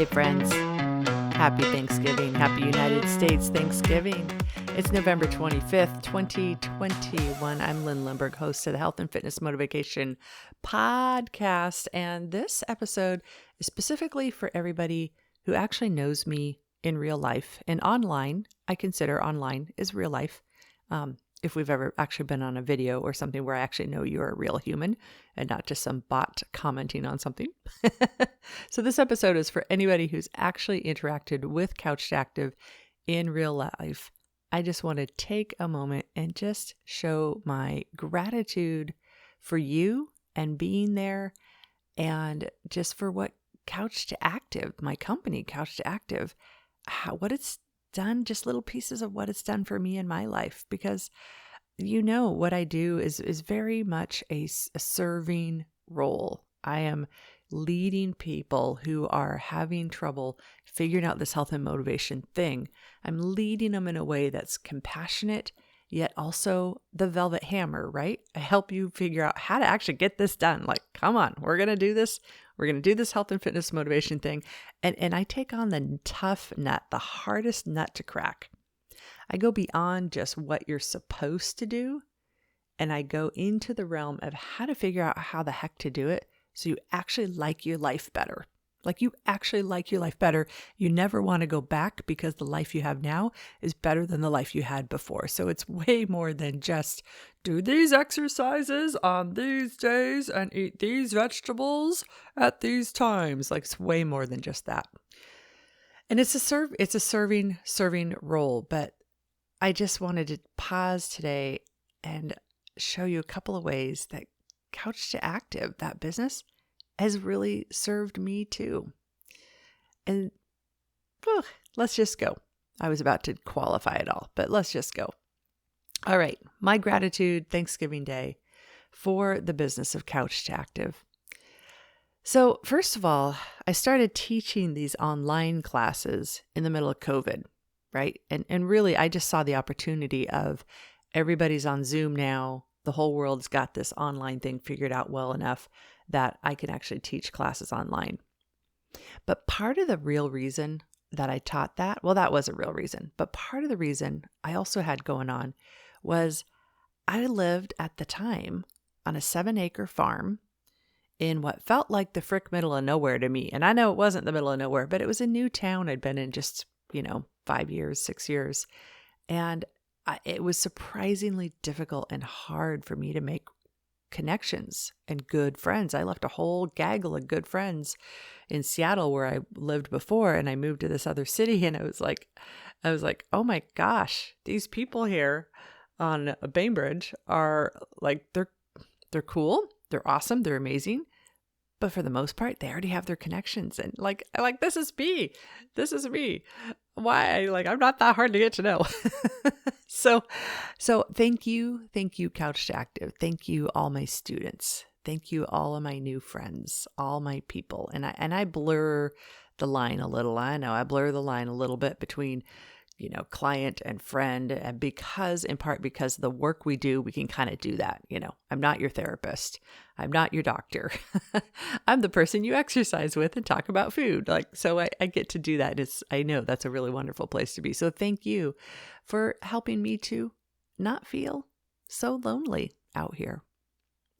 Hey friends, happy Thanksgiving, happy United States Thanksgiving. It's November 25th, 2021. I'm Lindbergh, host of the Health and Fitness Motivation Podcast, and this episode is specifically for everybody who actually knows me in real life. And online, I consider online is real life. If we've ever actually been on a video or something where I actually know you're a real human and not just some bot commenting on something. So this episode is for anybody who's actually interacted with Couch to Active in real life. I just want to take a moment and just show my gratitude for you and being there, and just for what Couch to Active, my company, Couch to Active, what it's done, just little pieces of what it's done for me in my life. Because what I do is very much a serving role. I am leading people who are having trouble figuring out this health and motivation thing. I'm leading them in a way that's compassionate, yet also the velvet hammer, right? I help you figure out how to actually get this done. Like, come on, we're going to do this. We're going to do this health and fitness motivation thing. And I take on the tough nut, the hardest nut to crack. I go beyond just what you're supposed to do, and I go into the realm of how to figure out how the heck to do it so you actually like your life better. Like, you actually like your life better. You never want to go back because the life you have now is better than the life you had before. So it's way more than just do these exercises on these days and eat these vegetables at these times. Like, it's way more than just that. And it's a serving role, but I just wanted to pause today and show you a couple of ways that Couch to Active, that business, has really served me too. And let's just go. I was about to qualify it all, but let's just go. All right. My gratitude, Thanksgiving Day, for the business of Couch to Active. So first of all, I started teaching these online classes in the middle of COVID, right? And really, I just saw the opportunity of everybody's on Zoom now. The whole world's got this online thing figured out well enough that I can actually teach classes online. But part of the real reason that I taught that, well, that was a real reason, but part of the reason I also had going on was I lived at the time on a 7-acre farm in what felt like the frick middle of nowhere to me. And I know it wasn't the middle of nowhere, but it was a new town I'd been in just, 5 years, 6 years. And it was surprisingly difficult and hard for me to make connections and good friends. I left a whole gaggle of good friends in Seattle where I lived before, and I moved to this other city, and I was like, oh my gosh, these people here on Bainbridge are like, they're cool, they're awesome, they're amazing. But for the most part, they already have their connections, and like this is me. This is me. Why? I'm not that hard to get to know. So thank you, Couch to Active. Thank you, all my students. Thank you, all of my new friends, all my people. And I blur the line a little. I know I blur the line a little bit between client and friend. And in part because of the work we do, we can kind of do that. I'm not your therapist. I'm not your doctor. I'm the person you exercise with and talk about food. So I get to do that. I know that's a really wonderful place to be. So thank you for helping me to not feel so lonely out here.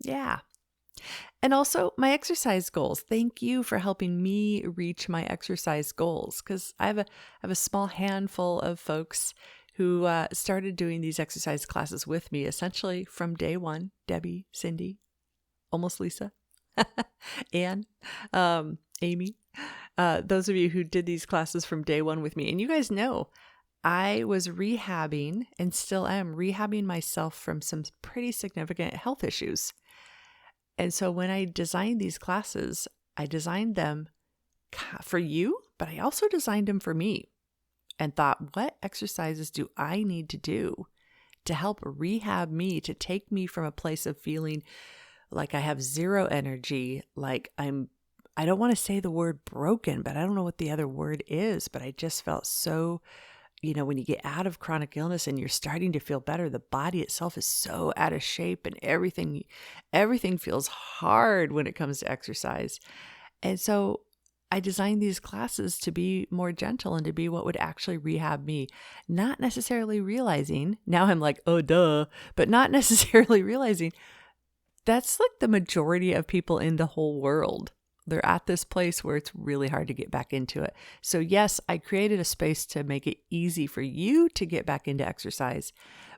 Yeah. And also my exercise goals. Thank you for helping me reach my exercise goals, because I have a small handful of folks who started doing these exercise classes with me essentially from day one. Debbie, Cindy, almost Lisa, Anne, Amy, those of you who did these classes from day one with me. And you guys know I was rehabbing and still am rehabbing myself from some pretty significant health issues. And so when I designed these classes, I designed them for you, but I also designed them for me and thought, what exercises do I need to do to help rehab me, to take me from a place of feeling like I have zero energy, like I don't want to say the word broken, but I don't know what the other word is, but I just felt so when you get out of chronic illness and you're starting to feel better, the body itself is so out of shape, and everything feels hard when it comes to exercise. And so I designed these classes to be more gentle and to be what would actually rehab me, not necessarily realizing, now I'm like, oh, duh, but not necessarily realizing that's like the majority of people in the whole world. They're at this place where it's really hard to get back into it. So yes, I created a space to make it easy for you to get back into exercise,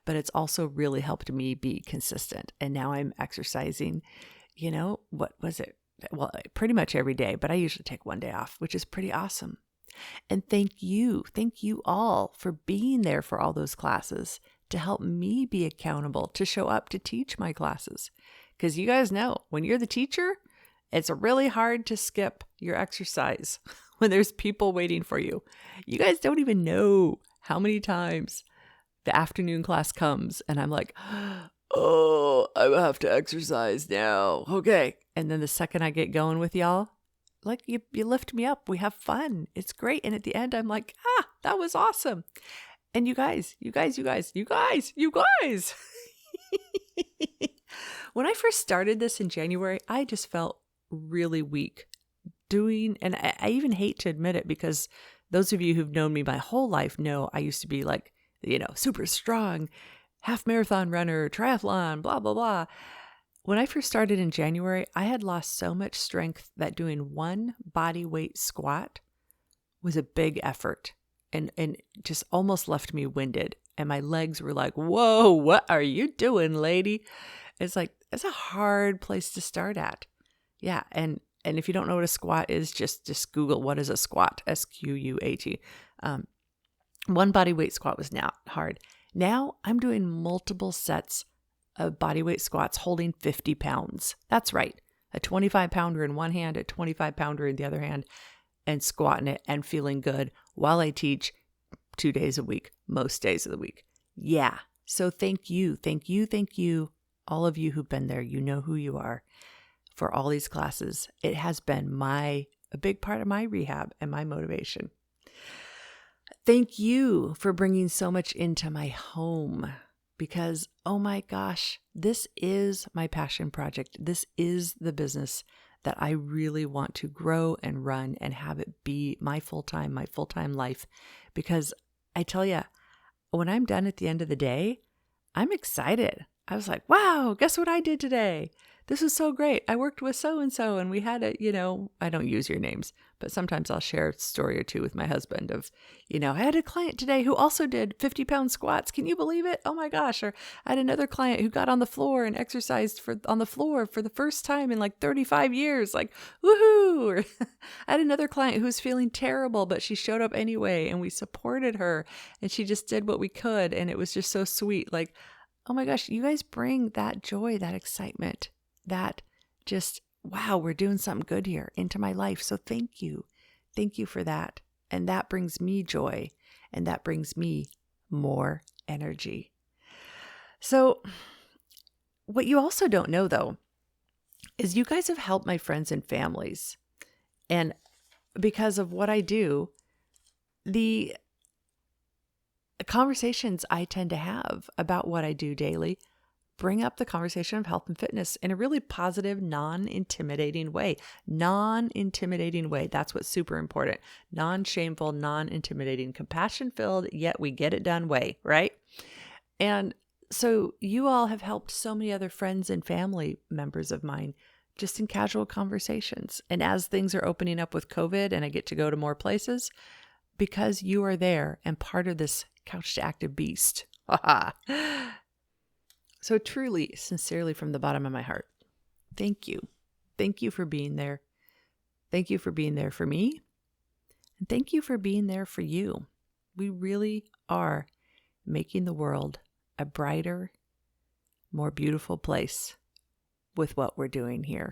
but it's also really helped me be consistent. And now I'm exercising, what was it? Well, pretty much every day, but I usually take one day off, which is pretty awesome. And thank you all for being there for all those classes to help me be accountable, to show up to teach my classes. Because you guys know, when you're the teacher, it's really hard to skip your exercise when there's people waiting for you. You guys don't even know how many times the afternoon class comes and I'm like, oh, I have to exercise now. Okay. And then the second I get going with y'all, like you lift me up. We have fun. It's great. And at the end, I'm like, that was awesome. And you guys. When I first started this in January, I just felt really weak and I even hate to admit it because those of you who've known me my whole life know I used to be like, super strong, half marathon runner, triathlon, blah, blah, blah. When I first started in January, I had lost so much strength that doing one body weight squat was a big effort and just almost left me winded. And my legs were like, whoa, what are you doing, lady? It's like, it's a hard place to start at. Yeah. And if you don't know what a squat is, just Google what is a squat, SQUAT. One body weight squat was not hard. Now I'm doing multiple sets of body weight squats holding 50 pounds. That's right. A 25 pounder in one hand, a 25 pounder in the other hand, and squatting it and feeling good while I teach 2 days a week, most days of the week. Yeah. So thank you, all of you who've been there. You know who you are for all these classes. It has been a big part of my rehab and my motivation. Thank you for bringing so much into my home because, oh my gosh, this is my passion project. This is the business that I really want to grow and run and have it be my full-time life. Because I tell you, when I'm done at the end of the day, I'm excited. I was like, wow, guess what I did today? This was so great. I worked with so-and-so and we had I don't use your names, but sometimes I'll share a story or two with my husband of, I had a client today who also did 50-pound squats. Can you believe it? Oh my gosh. Or I had another client who got on the floor and exercised on the floor for the first time in like 35 years. Like, woohoo. Or I had another client who was feeling terrible, but she showed up anyway and we supported her and she just did what we could. And it was just so sweet. Like, oh my gosh, you guys bring that joy, that excitement, that just, wow, we're doing something good here into my life. So thank you. Thank you for that. And that brings me joy and that brings me more energy. So what you also don't know though, is you guys have helped my friends and families. And because of what I do, the conversations I tend to have about what I do daily bring up the conversation of health and fitness in a really positive, non-intimidating way. Non-intimidating way. That's what's super important. Non-shameful, non-intimidating, compassion-filled, yet we get it done way, right? And so you all have helped so many other friends and family members of mine just in casual conversations. And as things are opening up with COVID and I get to go to more places, because you are there and part of this Couch to Active beast. So truly, sincerely from the bottom of my heart, thank you. Thank you for being there. Thank you for being there for me. And thank you for being there for you. We really are making the world a brighter, more beautiful place with what we're doing here.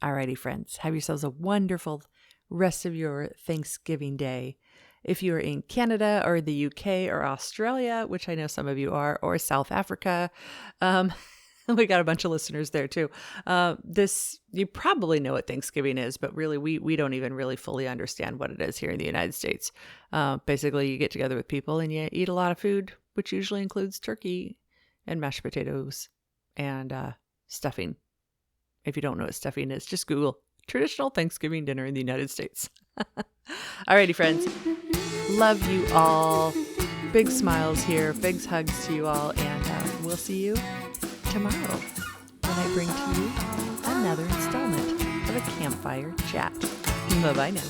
Alrighty, friends, have yourselves a wonderful rest of your Thanksgiving day. If you're in Canada or the UK or Australia, which I know some of you are, or South Africa, we got a bunch of listeners there too. You probably know what Thanksgiving is, but really we don't even really fully understand what it is here in the United States. Basically, you get together with people and you eat a lot of food, which usually includes turkey and mashed potatoes and stuffing. If you don't know what stuffing is, just Google. traditional Thanksgiving dinner in the United States. Alrighty, friends. Love you all. Big smiles here. Big hugs to you all. And we'll see you tomorrow when I bring to you another installment of a Campfire Chat. Bye-bye now.